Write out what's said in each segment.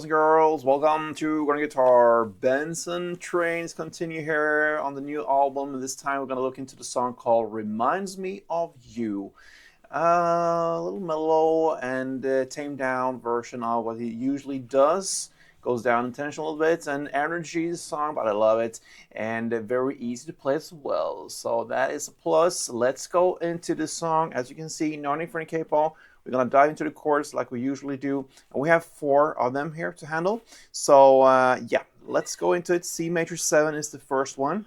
boys and girls, welcome to Acoustic Guitar. Benson trains continue here on the new album. This time we're going to look into the song called Reminds Me of You. A little mellow and tamed down version of what he usually does. Goes down in tension a little bit and energy song, but I love it. And very easy to play as well. So that is a plus. Let's go into the song. As you can see, no need for any K-pop. We're going to dive into the chords like we usually do. And we have 4 of them here to handle. So yeah, let's go into it. C major 7 is the first one.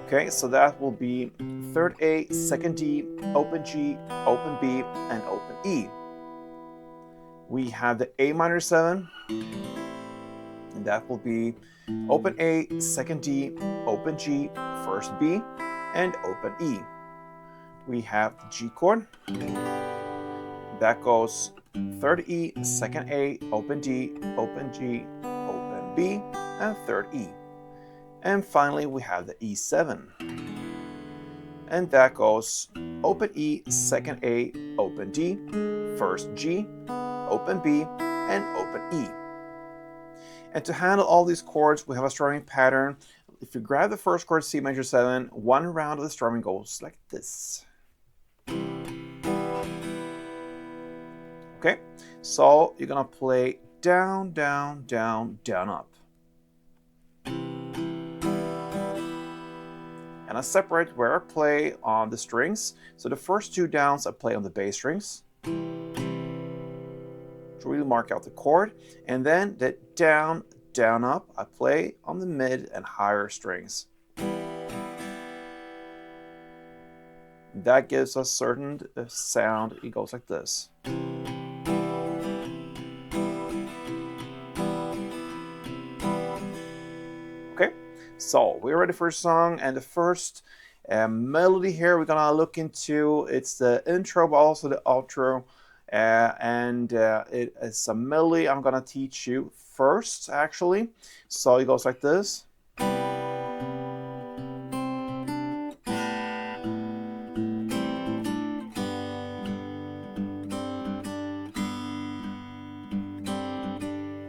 Okay, so that will be 3rd A, 2nd D, open G, open B, and open E. We have the A minor 7. And that will be open A, 2nd D, open G, 1st B, and open E. We have the G chord. That goes 3rd E, 2nd A, open D, open G, open B, and 3rd E. And finally we have the E7. And that goes open E, 2nd A, open D, 1st G, open B, and open E. And to handle all these chords, we have a strumming pattern. If you grab the first chord, C major 7, one round of the strumming goes like this. Okay, so you're gonna play down, down, down, down, up. And I separate where I play on the strings. So the first 2 downs I play on the bass strings to really mark out the chord. And then the down, down, up, I play on the mid and higher strings. That gives us certain sound. It goes like this. Okay, so we're ready for a song, and the first melody here we're gonna look into. It's the intro, but also the outro, and it's a melody I'm gonna teach you first, actually. So it goes like this.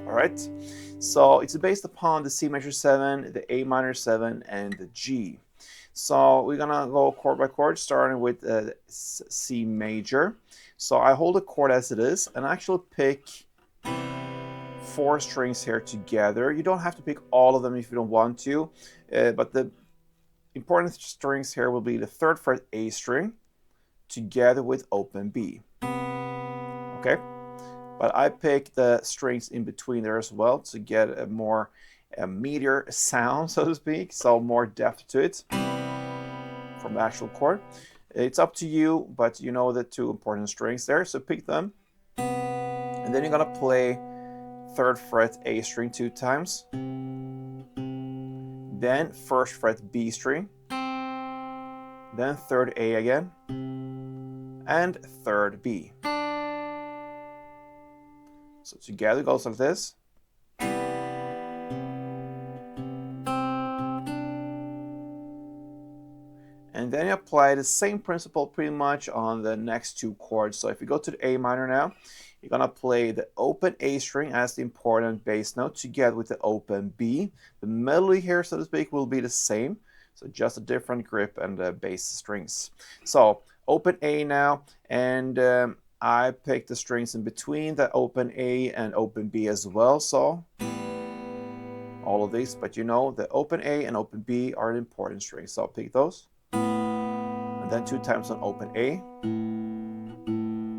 All right. So it's based upon the C major 7, the A minor 7, and the G. So we're gonna go chord by chord, starting with C major. So I hold the chord as it is, and actually pick 4 strings here together. You don't have to pick all of them if you don't want to, but the important strings here will be the 3rd fret A string together with open B. Okay? But I picked the strings in between there as well to get a more meatier sound, so to speak, so more depth to it from the actual chord. It's up to you, but you know the 2 important strings there, so pick them. And then you're gonna play 3rd fret A string 2 times, then 1st fret B string, then 3rd A again, and 3rd B. So together it goes like this. And then you apply the same principle pretty much on the next 2 chords. So if you go to the A minor now, you're gonna play the open A string as the important bass note together with the open B. The melody here, so to speak, will be the same. So just a different grip and the bass strings. So open A now, and I picked the strings in between the open A and open B as well. So all of these, but you know the open A and open B are the important strings. So I'll pick those. And then 2 times on open A,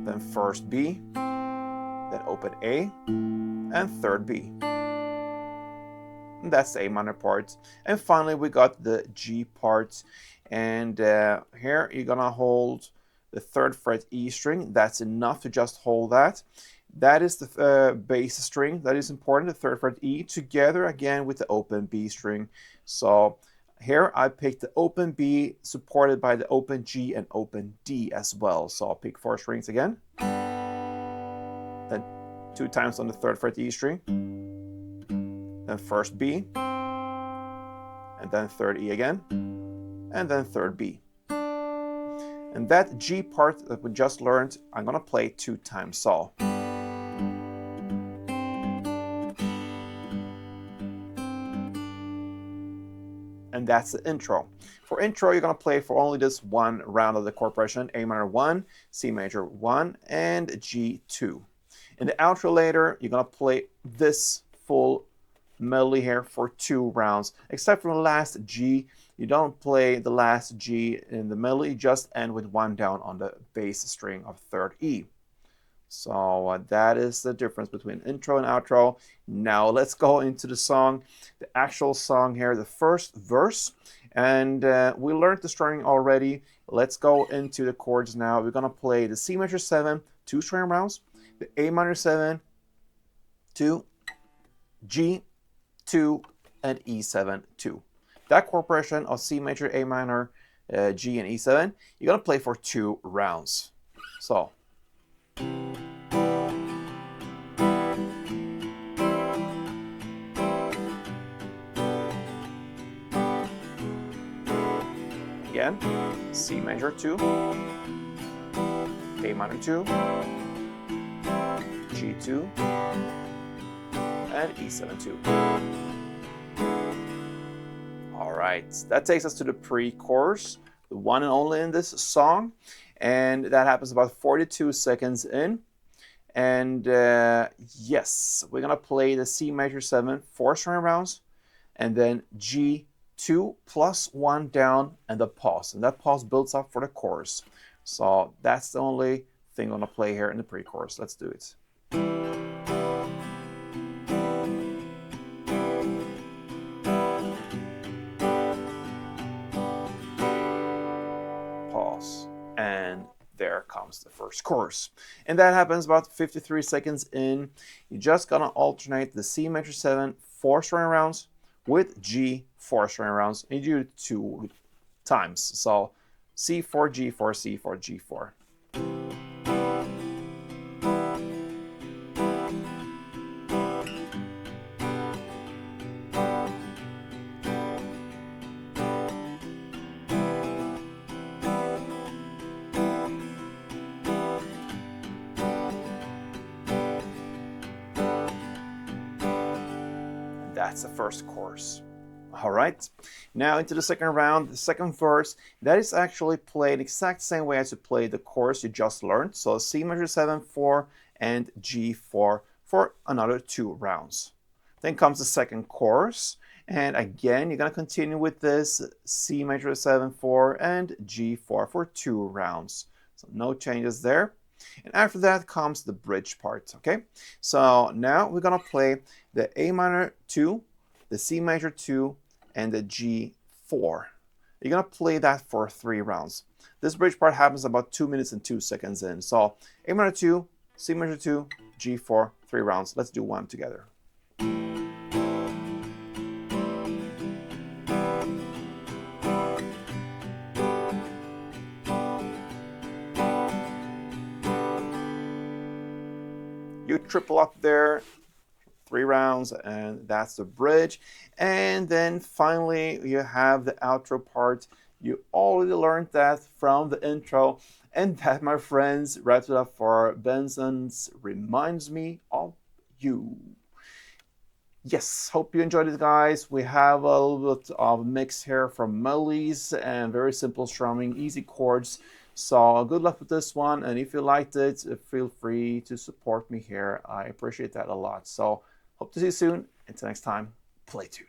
then 1st B, then open A, and 3rd B. And that's the A minor part. And finally we got the G part. And here you're gonna hold the 3rd fret E string. That's enough to just hold that. That is the bass string that is important, the 3rd fret E, together again with the open B string. So here I picked the open B supported by the open G and open D as well. So I'll pick 4 strings again. Then 2 times on the 3rd fret E string. Then 1st B. And then 3rd E again. And then 3rd B. And that G part that we just learned, I'm gonna play 2 times. So and that's the intro. For intro, you're going to play for only this one round of the chord progression: A minor 1, C major 1, and G2. In the outro later, you're going to play this full melody here for 2 rounds, except for the last G. You don't play the last G in the melody, you just end with 1 down on the bass string of 3rd E. So that is the difference between intro and outro. Now let's go into the song, the actual song here, the first verse. And we learned the strumming already. Let's go into the chords now. We're going to play the C major 7, 2 string rounds, the A minor 7, 2, G, 2, and E7, 2. That chord progression of C major, A minor, G, and E7, you're going to play for 2 rounds. So. Again, C major 2, A minor 2, G2, and E7 2. All right, that takes us to the pre-chorus, the one and only in this song, and that happens about 42 seconds in. And yes, we're gonna play the C major 7 4 string rounds, and then G2 plus 1 down and the pause, and that pause builds up for the chorus. So that's the only thing I'm gonna play here in the pre-chorus. Let's do it. Pause, and there comes the first chorus. And that happens about 53 seconds in. You're just gonna alternate the C major 7 4 string rounds with G 4 string rounds, and you do it 2 times. So C4, G4, C4, G4. That's the first chorus. All right, now into the second round, the second verse. That is actually played exact same way as you played the chorus you just learned. So C major 7, 4, and G4 for another 2 rounds. Then comes the second chorus, and again you're gonna continue with this C major 7, 4, and G4 for 2 rounds. So no changes there. And after that comes the bridge part, okay? So now we're gonna play the A minor 2, the C major 2, and the G4. You're gonna play that for 3 rounds. This bridge part happens about 2 minutes and 2 seconds in. So A minor 2, C major 2, G4, 3 rounds. Let's do one together. You triple up there, 3 rounds, and that's the bridge. And then finally you have the outro part. You already learned that from the intro, and that, my friends, wraps it up for Benson's Reminds Me of You. Yes, hope you enjoyed it, guys. We have a little bit of mix here from melodies and very simple strumming, easy chords. So good luck with this one, and if you liked it, feel free to support me here. I appreciate that a lot. So hope to see you soon. Until next time, play tuned.